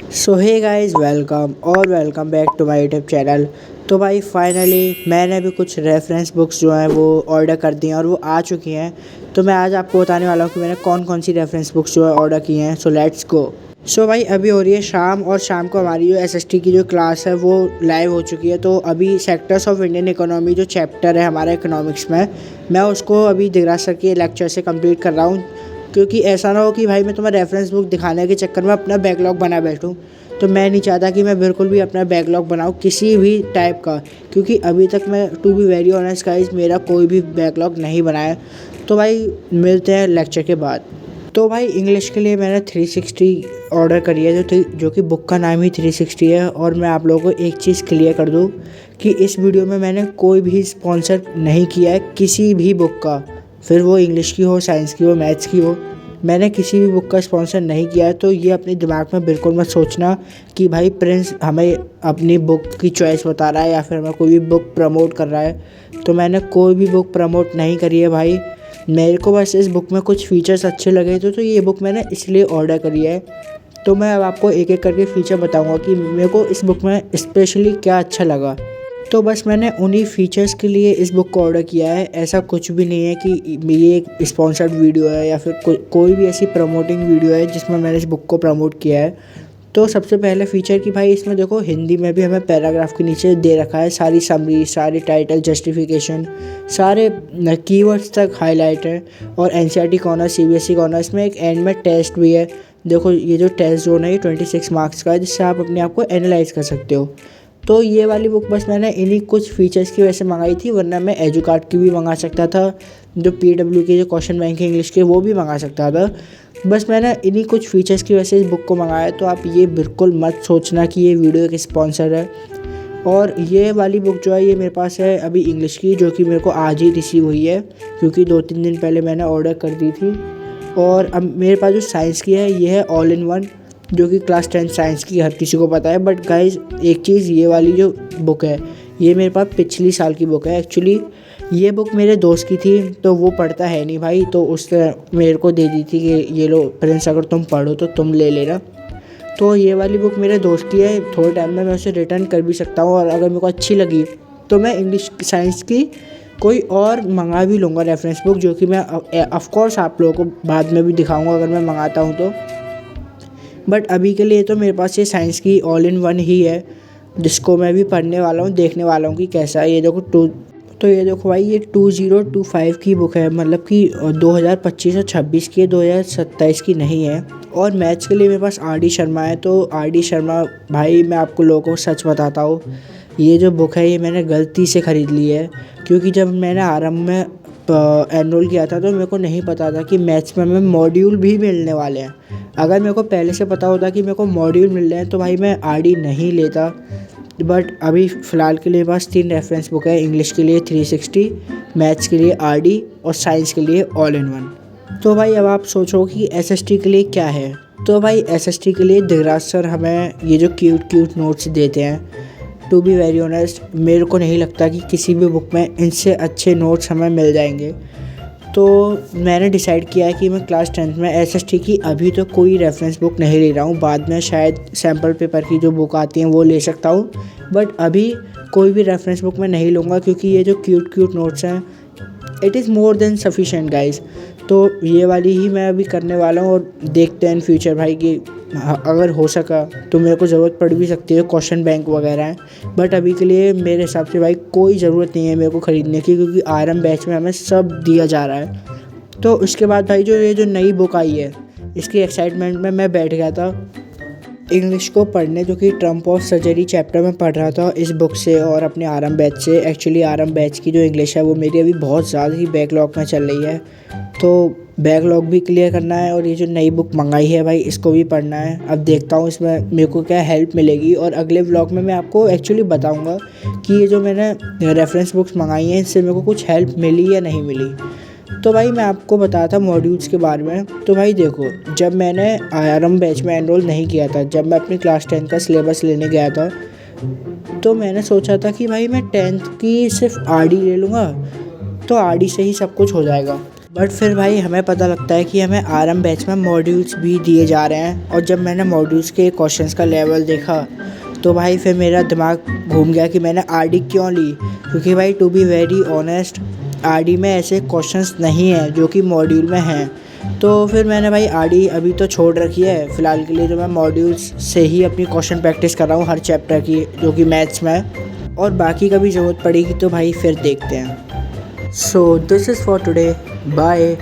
So hey guys, welcome back to my YouTube channel. तो भाई finally मैंने भी कुछ रेफरेंस बुक्स जो हैं वो ऑर्डर कर दी हैं और वो आ चुकी हैं। तो मैं आज आपको बताने वाला हूँ कि मैंने कौन कौन सी रेफरेंस बुक्स जो है ऑर्डर की हैं। So let's go. सो भाई अभी हो रही है शाम, और शाम को हमारी जो एसएसटी की जो क्लास है वो लाइव हो चुकी है। तो अभी सेक्टर्स ऑफ इंडियन इकोनॉमी जो चैप्टर है हमारे इकोनॉमिक्स में, मैं उसको अभी दिगराज सर के लेक्चर से कंप्लीट कर रहा हूँ, क्योंकि ऐसा ना हो कि भाई मैं तुम्हें रेफरेंस बुक दिखाने के चक्कर में अपना बैकलॉग बना बैठूँ। तो मैं नहीं चाहता कि मैं बिल्कुल भी अपना बैकलॉग बनाऊँ किसी भी टाइप का, क्योंकि अभी तक मैं to be very honest guys मेरा कोई भी बैकलॉग नहीं बनाया। तो भाई मिलते हैं लेक्चर के बाद। तो भाई इंग्लिश के लिए मैंने 360 ऑर्डर करी है, जो कि बुक का नाम ही 360 है। और मैं आप लोगों को एक चीज़ क्लियर कर दूँ कि इस वीडियो में मैंने कोई भी स्पॉन्सर नहीं किया है किसी भी बुक का, फिर वो इंग्लिश की हो, साइंस की हो, मैथ्स की हो। मैंने किसी भी बुक का स्पॉन्सर नहीं किया है। तो ये अपने दिमाग में बिल्कुल मत सोचना कि भाई प्रिंस हमें अपनी बुक की चॉइस बता रहा है या फिर हमें कोई भी बुक प्रमोट कर रहा है। तो मैंने कोई भी बुक प्रमोट नहीं करी है भाई। मेरे को बस इस बुक में कुछ फ़ीचर्स अच्छे लगे थे, तो ये बुक मैंने इसलिए ऑर्डर करी है। तो मैं अब आपको एक एक करके फ़ीचर बताऊँगा कि मेरे को इस बुक में स्पेशली क्या अच्छा लगा। तो बस मैंने उन्हीं फ़ीचर्स के लिए इस बुक को ऑर्डर किया है। ऐसा कुछ भी नहीं है कि ये एक स्पॉन्सर्ड वीडियो है या फिर कोई भी ऐसी प्रमोटिंग वीडियो है जिसमें मैंने इस बुक को प्रमोट किया है। तो सबसे पहले फ़ीचर कि भाई इसमें देखो हिंदी में भी हमें पैराग्राफ के नीचे दे रखा है सारी समरी, सारी टाइटल, जस्टिफिकेशन, सारे कीवर्ड्स तक हाईलाइट है। और एनसीईआरटी कॉर्नर, सीबीएसई कॉर्नर, इसमें एक एंड में टेस्ट भी है। देखो ये जो टेस्ट जोन है ये 26 मार्क्स का है, जिससे आप अपने आप को एनालाइज कर सकते हो। तो ये वाली बुक बस मैंने इन्हीं कुछ फ़ीचर्स की वजह से मंगाई थी, वरना मैं एजुकार्ट की भी मंगा सकता था, जो पीडब्ल्यू के जो क्वेश्चन बैंक है इंग्लिश के वो भी मंगा सकता था। बस मैंने इन्हीं कुछ फ़ीचर्स की वजह से इस बुक को मंगाया। तो आप ये बिल्कुल मत सोचना कि ये वीडियो एक स्पॉन्सर है। और ये वाली बुक जो है ये मेरे पास है अभी इंग्लिश की, जो कि मेरे को आज ही रिसीव हुई है, क्योंकि 2-3 दिन पहले मैंने ऑर्डर कर दी थी। और अब मेरे पास जो साइंस की है ये है ऑल इन वन, जो कि क्लास 10 साइंस की हर किसी को पता है। बट गाइज एक चीज़, ये वाली जो बुक है ये मेरे पास पिछली साल की बुक है। एक्चुअली ये बुक मेरे दोस्त की थी, तो वो पढ़ता है नहीं भाई, तो उसने मेरे को दे दी थी कि ये लो प्रिंस, अगर तुम पढ़ो तो तुम ले लेना। तो ये वाली बुक मेरे दोस्त की है। थोड़े टाइम में मैं उसे रिटर्न कर भी सकता हूँ, और अगर मेरे को अच्छी लगी तो मैं इंग्लिश साइंस की कोई और मंगा भी लूँगा रेफरेंस बुक, जो कि मैं ऑफकोर्स आप लोगों को बाद में भी दिखाऊँगा अगर मैं मंगाता हूँ तो। बट अभी के लिए तो मेरे पास ये साइंस की ऑल इन वन ही है, जिसको मैं भी पढ़ने वाला हूँ, देखने वाला हूँ कि कैसा है। ये देखो भाई ये 2025 की बुक है, मतलब कि 2025 और 26 की है, 2027 की नहीं है। और मैथ्स के लिए मेरे पास आर डी शर्मा है। तो आर डी शर्मा भाई मैं आपको लोगों को सच बताता हूँ, ये जो बुक है ये मैंने गलती से ख़रीद ली है, क्योंकि जब मैंने आरंभ में एनरोल किया था तो मेरे को नहीं पता था कि मैथ्स में हमें मॉड्यूल भी मिलने वाले हैं। अगर मेरे को पहले से पता होता कि मेरे को मॉड्यूल मिल रहे हैं तो भाई मैं आरडी नहीं लेता। बट अभी फ़िलहाल के लिए बस 3 रेफरेंस बुक है, इंग्लिश के लिए 360, मैथ्स के लिए आरडी और साइंस के लिए ऑल इन वन। तो भाई अब आप सोचो कि एसएसटी के लिए क्या है। तो भाई एसएसटी के लिए दिगराज सर हमें ये जो क्यूट नोट्स देते हैं, टू बी वेरी ऑनेस्ट मेरे को नहीं लगता कि किसी भी बुक में इनसे अच्छे नोट्स हमें मिल जाएंगे। तो मैंने डिसाइड किया है कि मैं क्लास 10th में एसएसटी की अभी तो कोई रेफरेंस बुक नहीं ले रहा हूँ। बाद में शायद सैम्पल पेपर की जो बुक आती हैं वो ले सकता हूँ, बट अभी कोई भी रेफरेंस बुक मैं नहीं लूँगा, क्योंकि ये जो क्यूट नोट्स हैं it is more than sufficient guys. तो ये वाली ही मैं अभी करने वाला हूँ, और देखते हैं इन फ्यूचर भाई कि अगर हो सका तो मेरे को ज़रूरत पड़ भी सकती है, क्वेश्चन बैंक वगैरह हैं। बट अभी के लिए मेरे हिसाब से भाई कोई ज़रूरत नहीं है मेरे को ख़रीदने की, क्योंकि आरएम बैच में हमें सब दिया जा रहा है। तो उसके बाद भाई ये जो नई बुक आई है इसकी एक्साइटमेंट में मैं बैठ गया था इंग्लिश को पढ़ने, जो कि ट्रम्प ऑफ सर्जरी चैप्टर में पढ़ रहा था इस बुक से और अपने आरएम बैच से। एक्चुअली आरएम बैच की जो इंग्लिश है वो मेरी अभी बहुत ज़्यादा ही बैकलॉग में चल रही है, तो बैकलॉग भी क्लियर करना है और ये जो नई बुक मंगाई है भाई इसको भी पढ़ना है। अब देखता हूँ इसमें मेरे को क्या हेल्प मिलेगी, और अगले व्लॉग में मैं आपको एक्चुअली बताऊँगा कि ये जो मैंने रेफरेंस बुक्स मंगाई हैं इससे मेरे को कुछ हेल्प मिली या नहीं मिली। तो भाई मैं आपको बताया था मॉड्यूल्स के बारे में। तो भाई देखो, जब मैंने आरएम बैच में एनरोल नहीं किया था, जब मैं अपनी क्लास 10 का सिलेबस लेने गया था, तो मैंने सोचा था कि भाई मैं 10th की सिर्फ आरडी ले लूँगा तो आरडी से ही सब कुछ हो जाएगा। बट फिर भाई हमें पता लगता है कि हमें आरएम बैच में मॉड्यूल्स भी दिए जा रहे हैं। और जब मैंने मॉड्यूल्स के क्वेश्चंस का लेवल देखा तो भाई फिर मेरा दिमाग घूम गया कि मैंने आरडी क्यों ली। क्योंकि भाई to be very honest RD में ऐसे क्वेश्चंस नहीं हैं जो कि मॉड्यूल में हैं। तो फिर मैंने भाई आरडी अभी तो छोड़ रखी है फ़िलहाल के लिए। तो मैं मॉड्यूल्स से ही अपनी क्वेश्चन प्रैक्टिस कर रहा हूँ हर चैप्टर की जो कि मैथ्स में है। और बाकी का भी ज़रूरत पड़ेगी तो भाई फिर देखते हैं। So this is for today, bye.